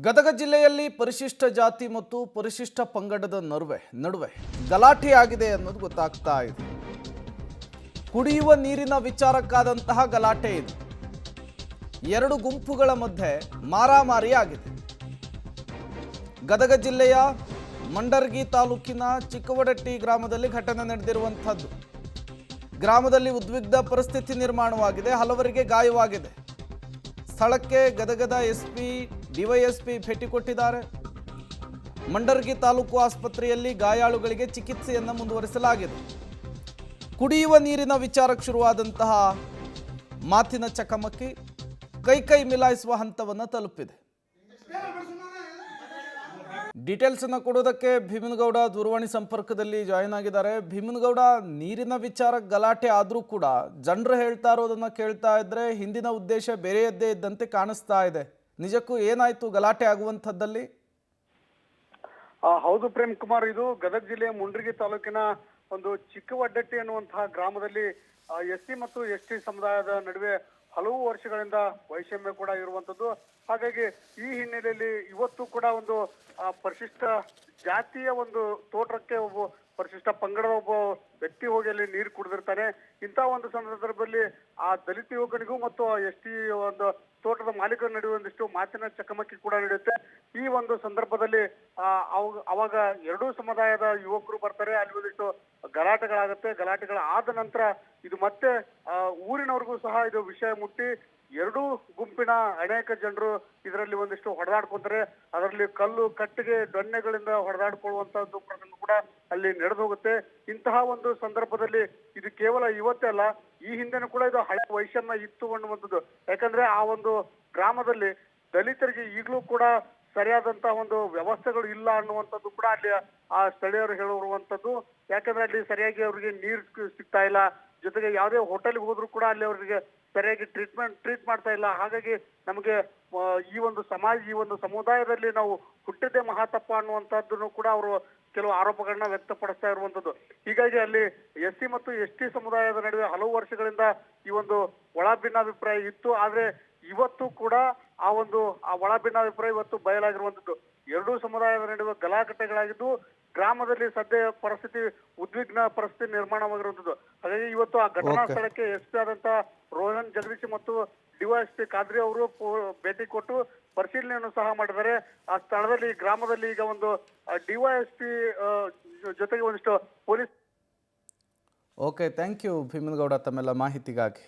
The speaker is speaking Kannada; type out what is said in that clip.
ಗದಗ ಜಿಲ್ಲೆಯಲ್ಲಿ ಪರಿಶಿಷ್ಟ ಜಾತಿ ಮತ್ತು ಪರಿಶಿಷ್ಟ ಪಂಗಡದ ನಡುವೆ ಗಲಾಟೆಯಾಗಿದೆ ಅನ್ನೋದು ಗೊತ್ತಾಗ್ತಾ ಇದೆ. ಕುಡಿಯುವ ನೀರಿನ ವಿಚಾರಕ್ಕಾದಂತಹ ಗಲಾಟೆ ಇದು. ಎರಡು ಗುಂಪುಗಳ ಮಧ್ಯೆ ಮಾರಾಮಾರಿ ಆಗಿದೆ. ಗದಗ ಜಿಲ್ಲೆಯ ಮಂಡರ್ಗಿ ತಾಲೂಕಿನ ಚಿಕ್ಕವಡಟ್ಟಿ ಗ್ರಾಮದಲ್ಲಿ ಘಟನೆ ನಡೆದಿರುವಂಥದ್ದು. ಗ್ರಾಮದಲ್ಲಿ ಉದ್ವಿಗ್ನ ಪರಿಸ್ಥಿತಿ ನಿರ್ಮಾಣವಾಗಿದೆ, ಹಲವರಿಗೆ ಗಾಯವಾಗಿದೆ. ಸ್ಥಳಕ್ಕೆ ಗದಗದ ಎಸ್ಪಿ ಡಿವೈಎಸ್ಪಿ ಭೇಟಿ ಕೊಟ್ಟಿದ್ದಾರೆ. ಮಂಡರ್ಗಿ ತಾಲೂಕು ಆಸ್ಪತ್ರೆಯಲ್ಲಿ ಗಾಯಾಳುಗಳಿಗೆ ಚಿಕಿತ್ಸೆಯನ್ನು ಮುಂದುವರಿಸಲಾಗಿದೆ. ಕುಡಿಯುವ ನೀರಿನ ವಿಚಾರಕ್ಕೆ ಶುರುವಾದಂತಹ ಮಾತಿನ ಚಕಮಕಿ ಕೈ ಮಿಲಾಯಿಸುವ ಹಂತವನ್ನು ತಲುಪಿದೆ. ಡೀಟೇಲ್ಸ್ ಅನ್ನು ಕೊಡೋದಕ್ಕೆ ಭೀಮನಗೌಡ ದೂರವಾಣಿ ಸಂಪರ್ಕದಲ್ಲಿ ಜಾಯಿನ್ ಆಗಿದ್ದಾರೆ. ಭೀಮನಗೌಡ, ನೀರಿನ ವಿಚಾರ ಗಲಾಟೆ ಆದರೂ ಕೂಡ ಜನರು ಹೇಳ್ತಾ ಇರೋದನ್ನ ಕೇಳ್ತಾ ಇದ್ರೆ ಹಿಂದಿನ ಉದ್ದೇಶ ಬೇರೆಯದ್ದೇ ಇದ್ದಂತೆ ಕಾಣಿಸ್ತಾ ಇದೆ. ನಿಜಕ್ಕೂ ಏನಾಯ್ತು ಗಲಾಟೆ ಆಗುವಂಥದ್ದಲ್ಲಿ? ಹೌದು ಪ್ರೇಮ್ ಕುಮಾರ್, ಇದು ಗದಗ ಜಿಲ್ಲೆಯ ಮುಂಡ್ರಿಗಿ ತಾಲೂಕಿನ ಒಂದು ಚಿಕ್ಕವಡ್ಡಟ್ಟಿ ಅನ್ನುವಂತಹ ಗ್ರಾಮದಲ್ಲಿ ಎಸ್ಸಿ ಮತ್ತು ಎಸ್ಟಿ ಸಮುದಾಯದ ನಡುವೆ ಹಲವು ವರ್ಷಗಳಿಂದ ವೈಷಮ್ಯ ಕೂಡ ಇರುವಂತದ್ದು. ಹಾಗಾಗಿ ಈ ಹಿನ್ನೆಲೆಯಲ್ಲಿ ಇವತ್ತು ಕೂಡ ಒಂದು ಪರಿಶಿಷ್ಟ ಜಾತಿಯ ಒಂದು ತೋಟಕ್ಕೆ ಒಬ್ಬ ಪರಿಶಿಷ್ಟ ಪಂಗಡದ ಒಬ್ಬ ವ್ಯಕ್ತಿ ಹೋಗಿ ಅಲ್ಲಿ ನೀರು ಕುಡಿದಿರ್ತಾನೆ. ಇಂಥ ಒಂದು ಸಂದರ್ಭದಲ್ಲಿ ಆ ದಲಿತ ಯುವಕನಿಗೂ ಮತ್ತು ಎಸ್ಟಿ ಒಂದು ತೋಟದ ಮಾಲೀಕರ ನಡುವೆ ಒಂದಿಷ್ಟು ಮಾತಿನ ಚಕಮಕಿ ಕೂಡ ನಡೆಯುತ್ತೆ. ಈ ಒಂದು ಸಂದರ್ಭದಲ್ಲಿ ಅವಾಗ ಎರಡೂ ಸಮುದಾಯದ ಯುವಕರು ಬರ್ತಾರೆ. ಅಲ್ಲಿ ಒಂದಿಷ್ಟು ಗಲಾಟೆಗಳಾದ ನಂತರ ಇದು ಮತ್ತೆ ಊರಿನವ್ರಿಗೂ ಸಹ ಇದು ವಿಷಯ ಮುಟ್ಟಿ ಎರಡೂ ಗುಂಪಿನ ಅನೇಕ ಜನರು ಇದರಲ್ಲಿ ಒಂದಿಷ್ಟು ಹೊಡೆದಾಡ್ಕೊತಾರೆ. ಅದರಲ್ಲಿ ಕಲ್ಲು ಕಟ್ಟಿಗೆ ದೊಣ್ಣೆಗಳಿಂದ ಹೊಡೆದಾಡ್ಕೊಳ್ಳುವಂತದ್ದು ಪ್ರಸಂಗ ಕೂಡ ಅಲ್ಲಿ ನಡೆದು ಹೋಗುತ್ತೆ. ಇಂತಹ ಒಂದು ಸಂದರ್ಭದಲ್ಲಿ ಇದು ಕೇವಲ ಇವತ್ತೇ ಅಲ್ಲ, ಈ ಹಿಂದೆನೂ ಕೂಡ ಇದು ಹಳೆ ವೈಷಮ್ಯ ಇತ್ತು ಅನ್ನುವಂಥದ್ದು. ಯಾಕಂದ್ರೆ ಆ ಒಂದು ಗ್ರಾಮದಲ್ಲಿ ದಲಿತರಿಗೆ ಈಗಲೂ ಕೂಡ ಸರಿಯಾದಂತಹ ಒಂದು ವ್ಯವಸ್ಥೆಗಳು ಇಲ್ಲ ಅನ್ನುವಂಥದ್ದು ಕೂಡ ಅಲ್ಲಿ ಆ ಸ್ಥಳೀಯರು ಹೇಳಿರುವಂತದ್ದು. ಯಾಕಂದ್ರೆ ಅಲ್ಲಿ ಸರಿಯಾಗಿ ಅವರಿಗೆ ನೀರು ಸಿಗ್ತಾ ಇಲ್ಲ, ಜೊತೆಗೆ ಯಾವುದೇ ಹೋಟೆಲ್ಗೆ ಹೋದ್ರು ಕೂಡ ಅಲ್ಲಿ ಅವರಿಗೆ ಸರಿಯಾಗಿ ಟ್ರೀಟ್ ಮಾಡ್ತಾ ಇಲ್ಲ. ಹಾಗಾಗಿ ನಮಗೆ ಈ ಒಂದು ಈ ಒಂದು ಸಮುದಾಯದಲ್ಲಿ ನಾವು ಹುಟ್ಟಿದ್ದೇ ಮಹಾತಪ್ಪ ಅನ್ನುವಂಥದ್ದನ್ನು ಕೂಡ ಅವರು ಕೆಲವು ಆರೋಪಗಳನ್ನ ವ್ಯಕ್ತಪಡಿಸ್ತಾ ಇರುವಂತದ್ದು. ಹೀಗಾಗಿ ಅಲ್ಲಿ ಎಸ್ಸಿ ಮತ್ತು ಎಸ್ಟಿ ಸಮುದಾಯದ ನಡುವೆ ಹಲವು ವರ್ಷಗಳಿಂದ ಈ ಒಂದು ಒಳ ಭಿನ್ನಾಭಿಪ್ರಾಯ ಇತ್ತು. ಆದ್ರೆ ಇವತ್ತು ಕೂಡ ಆ ಒಳ ಭಿನ್ನಾಭಿಪ್ರಾಯ ಇವತ್ತು ಬಯಲಾಗಿರುವಂತದ್ದು. ಎರಡೂ ಸಮುದಾಯದ ನಡುವೆ ಗಲಾಟೆಗಳಾಗಿದ್ದು ಗ್ರಾಮದಲ್ಲಿ ಸದ್ಯ ಉದ್ವಿಗ್ನ ಪರಿಸ್ಥಿತಿ ನಿರ್ಮಾಣವಾಗಿರುವಂತದ್ದು. ಹಾಗಾಗಿ ಇವತ್ತು ಆ ಘಟನಾ ಸ್ಥಳಕ್ಕೆ ಎಸ್ಪಿ ಆದಂತ ರೋಹನ್ ಜಗದೀಶ್ ಮತ್ತು ಡಿವೈಎಸ್ಪಿ ಖಾದ್ರಿ ಅವರು ಭೇಟಿ ಕೊಟ್ಟು ಪರಿಶೀಲನೆಯನ್ನು ಸಹ ಮಾಡಿದ್ದಾರೆ. ಆ ಸ್ಥಳದಲ್ಲಿ ಗ್ರಾಮದಲ್ಲಿ ಈಗ ಒಂದು ಡಿವೈಎಸ್ಪಿ ಜೊತೆಗೆ ಒಂದಿಷ್ಟು police. Okay, thank you Bhimanagouda ತಮ್ಮೆಲ್ಲ ಮಾಹಿತಿಗಾಗಿ.